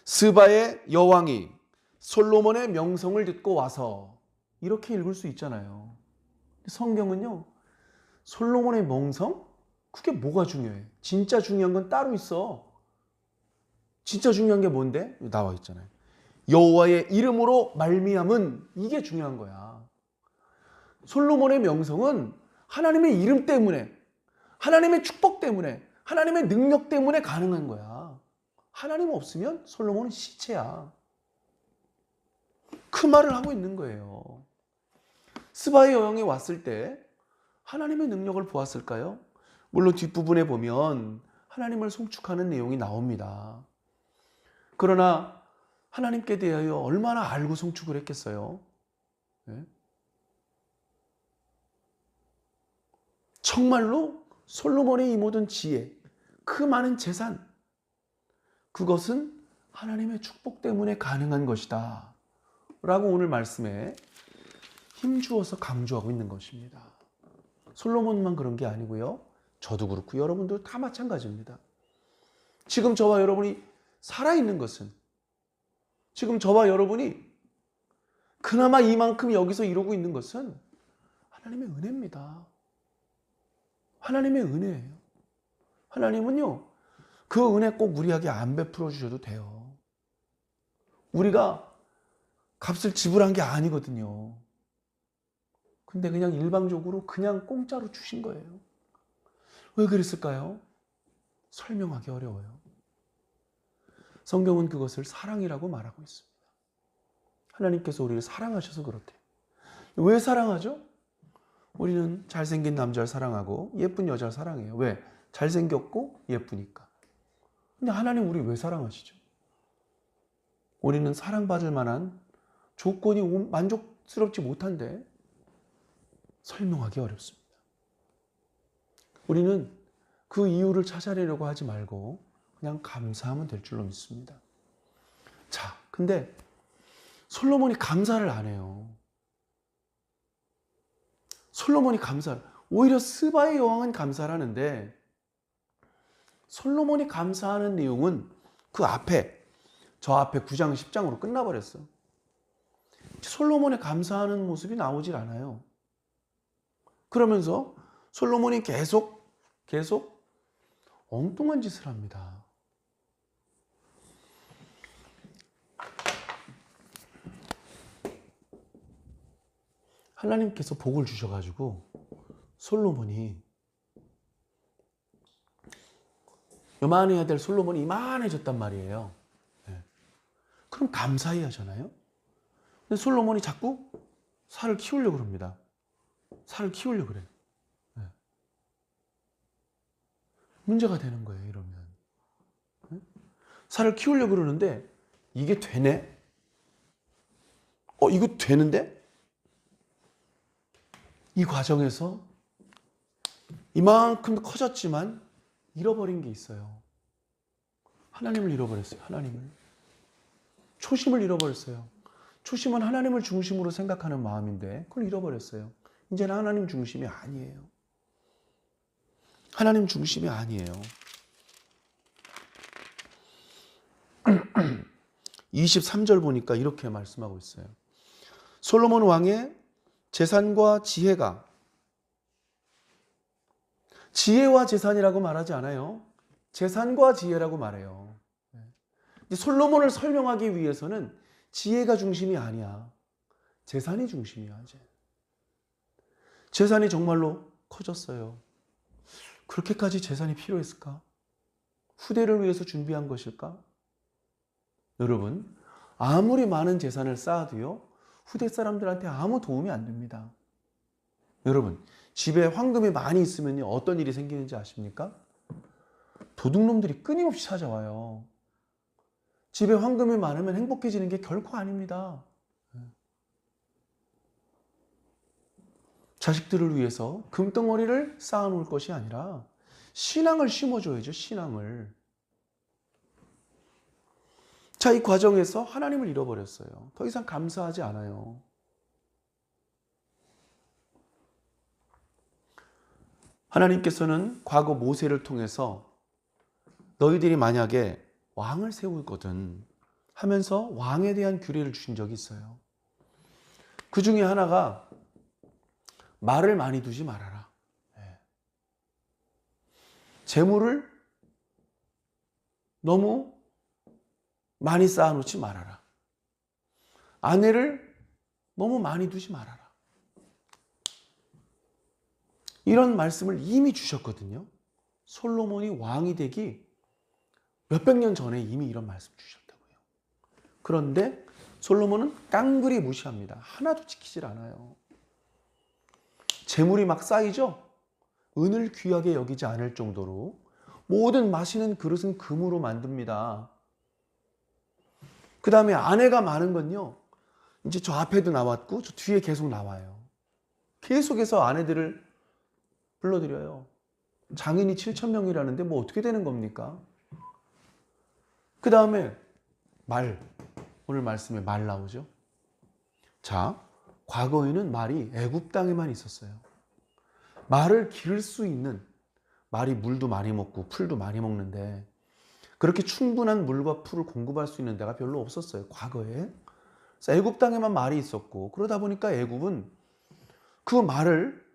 Speaker 1: 스바의 여왕이 솔로몬의 명성을 듣고 와서 이렇게 읽을 수 있잖아요. 성경은요. 솔로몬의 명성? 그게 뭐가 중요해? 진짜 중요한 건 따로 있어. 진짜 중요한 게 뭔데? 나와 있잖아요. 여호와의 이름으로 말미암은 이게 중요한 거야. 솔로몬의 명성은 하나님의 이름 때문에, 하나님의 축복 때문에, 하나님의 능력 때문에 가능한 거야. 하나님 없으면 솔로몬은 시체야. 그 말을 하고 있는 거예요. 스바의 여왕이 왔을 때 하나님의 능력을 보았을까요? 물론 뒷부분에 보면 하나님을 송축하는 내용이 나옵니다. 그러나 하나님께 대하여 얼마나 알고 송축을 했겠어요? 네? 정말로 솔로몬의 이 모든 지혜, 그 많은 재산, 그것은 하나님의 축복 때문에 가능한 것이다 라고 오늘 말씀에 힘주어서 강조하고 있는 것입니다. 솔로몬만 그런 게 아니고요. 저도 그렇고 여러분들 다 마찬가지입니다. 지금 저와 여러분이 살아있는 것은, 지금 저와 여러분이 그나마 이만큼 여기서 이루고 있는 것은 하나님의 은혜입니다. 하나님의 은혜예요. 하나님은요, 그 은혜 꼭 우리에게 안 베풀어 주셔도 돼요. 우리가 값을 지불한 게 아니거든요. 근데 그냥 일방적으로 그냥 공짜로 주신 거예요. 왜 그랬을까요? 설명하기 어려워요. 성경은 그것을 사랑이라고 말하고 있습니다. 하나님께서 우리를 사랑하셔서 그렇대요. 왜 사랑하죠? 우리는 잘생긴 남자를 사랑하고 예쁜 여자를 사랑해요. 왜? 잘생겼고 예쁘니까. 근데 하나님 우리 왜 사랑하시죠? 우리는 사랑받을 만한 조건이 만족스럽지 못한데 설명하기 어렵습니다. 우리는 그 이유를 찾아내려고 하지 말고 그냥 감사하면 될 줄로 믿습니다. 자, 근데 솔로몬이 감사를 안 해요. 솔로몬이 감사를, 오히려 스바의 여왕은 감사를 하는데 솔로몬이 감사하는 내용은 그 앞에, 저 앞에 9장 10장으로 끝나버렸어. 솔로몬의 감사하는 모습이 나오질 않아요. 그러면서 솔로몬이 계속 엉뚱한 짓을 합니다. 하나님께서 복을 주셔가지고 솔로몬이, 요만해야 될 솔로몬이 이만해졌단 말이에요. 네. 그럼 감사해야잖아요. 근데 솔로몬이 자꾸 살을 키우려고 합니다. 살을 키우려고 그래요. 네. 문제가 되는 거예요, 이러면. 네? 살을 키우려고 그러는데 이게 되네? 이거 되는데? 이 과정에서 이만큼 커졌지만 잃어버린 게 있어요. 하나님을 잃어버렸어요. 하나님을. 초심을 잃어버렸어요. 초심은 하나님을 중심으로 생각하는 마음인데 그걸 잃어버렸어요. 이제는 하나님 중심이 아니에요. 하나님 중심이 아니에요. 23절 보니까 이렇게 말씀하고 있어요. 솔로몬 왕의 재산과 지혜가, 지혜와 재산이라고 말하지 않아요. 재산과 지혜라고 말해요. 솔로몬을 설명하기 위해서는 지혜가 중심이 아니야. 재산이 중심이야. 이제. 재산이 정말로 커졌어요. 그렇게까지 재산이 필요했을까? 후대를 위해서 준비한 것일까? 여러분, 아무리 많은 재산을 쌓아도요, 후대 사람들한테 아무 도움이 안 됩니다. 여러분, 집에 황금이 많이 있으면 어떤 일이 생기는지 아십니까? 도둑놈들이 끊임없이 찾아와요. 집에 황금이 많으면 행복해지는 게 결코 아닙니다. 자식들을 위해서 금덩어리를 쌓아놓을 것이 아니라 신앙을 심어줘야죠. 신앙을. 자, 이 과정에서 하나님을 잃어버렸어요. 더 이상 감사하지 않아요. 하나님께서는 과거 모세를 통해서 너희들이 만약에 왕을 세우거든 하면서 왕에 대한 규례를 주신 적이 있어요. 그 중에 하나가 말을 많이 두지 말아라. 재물을 너무 많이 쌓아놓지 말아라. 아내를 너무 많이 두지 말아라. 이런 말씀을 이미 주셨거든요. 솔로몬이 왕이 되기 몇백 년 전에 이미 이런 말씀 주셨다고요. 그런데 솔로몬은 깡그리 무시합니다. 하나도 지키질 않아요. 재물이 막 쌓이죠? 은을 귀하게 여기지 않을 정도로 모든 마시는 그릇은 금으로 만듭니다. 그 다음에 아내가 많은 건요, 이제 저 앞에도 나왔고 저 뒤에 계속 나와요. 계속해서 아내들을 불러들여요. 장인이 7,000명이라는데 뭐 어떻게 되는 겁니까? 그 다음에 말, 오늘 말씀에 말 나오죠. 자, 과거에는 말이 애굽 땅에만 있었어요. 말을 기를 수 있는, 말이 물도 많이 먹고 풀도 많이 먹는데 그렇게 충분한 물과 풀을 공급할 수 있는 데가 별로 없었어요, 과거에. 그래서 애굽 땅에만 말이 있었고, 그러다 보니까 애굽은 그 말을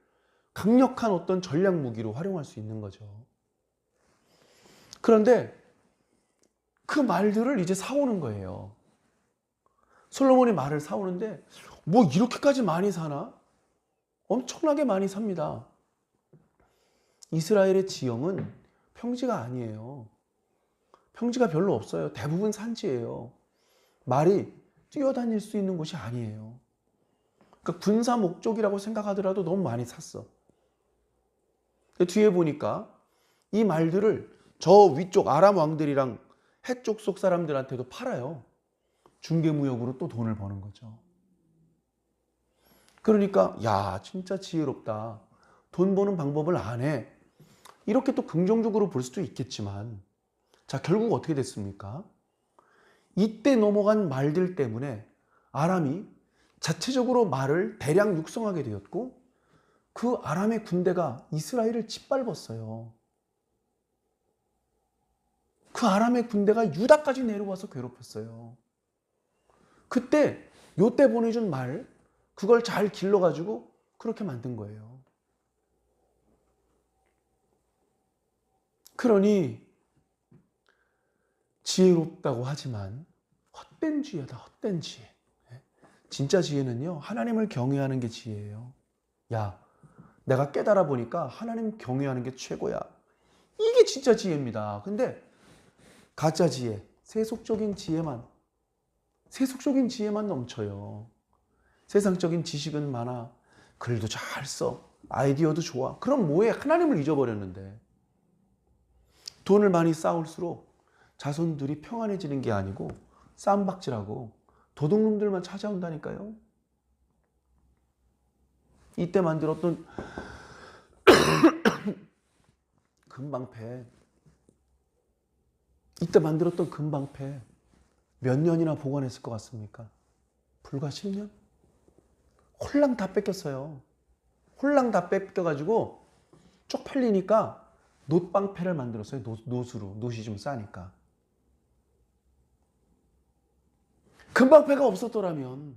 Speaker 1: 강력한 어떤 전략 무기로 활용할 수 있는 거죠. 그런데 그 말들을 이제 사오는 거예요. 솔로몬이 말을 사오는데 뭐 이렇게까지 많이 사나? 엄청나게 많이 삽니다. 이스라엘의 지형은 평지가 아니에요. 평지가 별로 없어요. 대부분 산지예요. 말이 뛰어다닐 수 있는 곳이 아니에요. 그러니까 군사 목적이라고 생각하더라도 너무 많이 샀어. 뒤에 보니까 이 말들을 저 위쪽 아람 왕들이랑 해쪽 속 사람들한테도 팔아요. 중개무역으로 또 돈을 버는 거죠. 그러니까 야, 진짜 지혜롭다. 돈 버는 방법을 안 해. 이렇게 또 긍정적으로 볼 수도 있겠지만, 자, 결국 어떻게 됐습니까? 이때 넘어간 말들 때문에 아람이 자체적으로 말을 대량 육성하게 되었고, 그 아람의 군대가 이스라엘을 짓밟았어요. 그 아람의 군대가 유다까지 내려와서 괴롭혔어요. 그때 요때 보내준 말, 그걸 잘 길러가지고 그렇게 만든 거예요. 그러니 지혜롭다고 하지만 헛된 지혜다, 헛된 지혜. 진짜 지혜는요, 하나님을 경외하는 게 지혜예요. 야, 내가 깨달아 보니까 하나님 경외하는 게 최고야. 이게 진짜 지혜입니다. 근데 가짜 지혜, 세속적인 지혜만 넘쳐요. 세상적인 지식은 많아. 글도 잘 써. 아이디어도 좋아. 그럼 뭐해? 하나님을 잊어버렸는데. 돈을 많이 쌓을수록 자손들이 평안해지는 게 아니고 쌈박질하고 도둑놈들만 찾아온다니까요. 이때 만들었던 금방패. 몇 년이나 보관했을 것 같습니까? 불과 10년? 홀랑 다 뺏겼어요. 홀랑 다 뺏겨가지고 쪽팔리니까 놋방패를 만들었어요. 놋으로. 놋이 좀 싸니까. 금방패가 없었더라면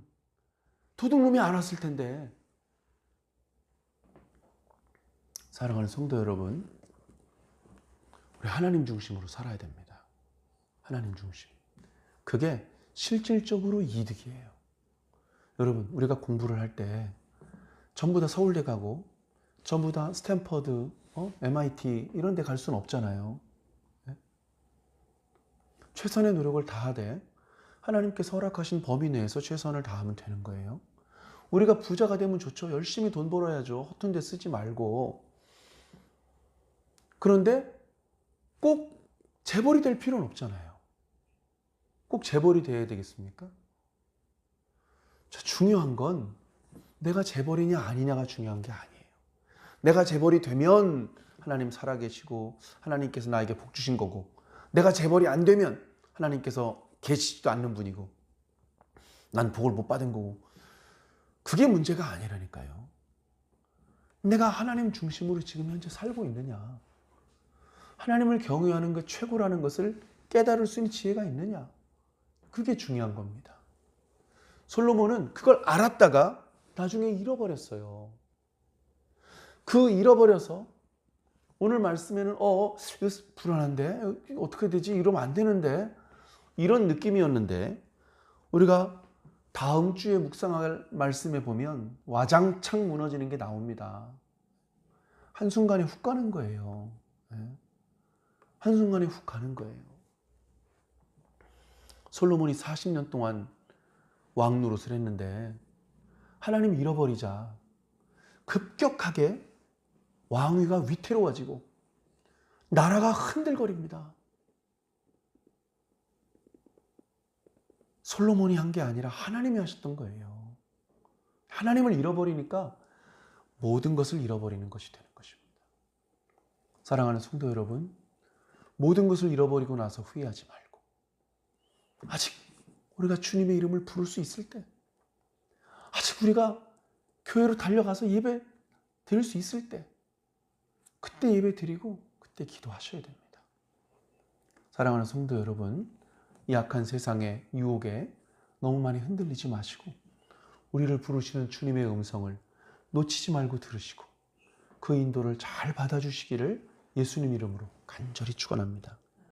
Speaker 1: 도둑놈이 안 왔을 텐데. 사랑하는 성도 여러분, 우리 하나님 중심으로 살아야 됩니다. 하나님 중심. 그게 실질적으로 이득이에요. 여러분, 우리가 공부를 할 때 전부 다 서울대 가고 전부 다 스탠퍼드, MIT 이런 데 갈 수는 없잖아요. 최선의 노력을 다하되 하나님께서 허락하신 범위 내에서 최선을 다하면 되는 거예요. 우리가 부자가 되면 좋죠. 열심히 돈 벌어야죠. 허튼 데 쓰지 말고. 그런데 꼭 재벌이 될 필요는 없잖아요. 꼭 재벌이 돼야 되겠습니까? 자, 중요한 건 내가 재벌이냐 아니냐가 중요한 게 아니에요. 내가 재벌이 되면 하나님 살아계시고 하나님께서 나에게 복 주신 거고, 내가 재벌이 안 되면 하나님께서 계시지도 않는 분이고 난 복을 못 받은 거고, 그게 문제가 아니라니까요. 내가 하나님 중심으로 지금 현재 살고 있느냐, 하나님을 경외하는 것 최고라는 것을 깨달을 수 있는 지혜가 있느냐, 그게 중요한 겁니다. 솔로몬은 그걸 알았다가 나중에 잃어버렸어요. 그 잃어버려서 오늘 말씀에는 이거 불안한데 어떻게 되지? 이러면 안 되는데 이런 느낌이었는데, 우리가 다음 주에 묵상할 말씀에 보면 와장창 무너지는 게 나옵니다. 한순간에 훅 가는 거예요. 한순간에 훅 가는 거예요. 솔로몬이 40년 동안 왕 노릇을 했는데 하나님 잃어버리자 급격하게 왕위가 위태로워지고 나라가 흔들거립니다. 솔로몬이 한 게 아니라 하나님이 하셨던 거예요. 하나님을 잃어버리니까 모든 것을 잃어버리는 것이 되는 것입니다. 사랑하는 성도 여러분, 모든 것을 잃어버리고 나서 후회하지 말고, 아직 우리가 주님의 이름을 부를 수 있을 때, 아직 우리가 교회로 달려가서 예배 드릴 수 있을 때, 그때 예배 드리고 그때 기도하셔야 됩니다. 사랑하는 성도 여러분, 이 악한 세상의 유혹에 너무 많이 흔들리지 마시고 우리를 부르시는 주님의 음성을 놓치지 말고 들으시고 그 인도를 잘 받아주시기를 예수님 이름으로 간절히 축원합니다.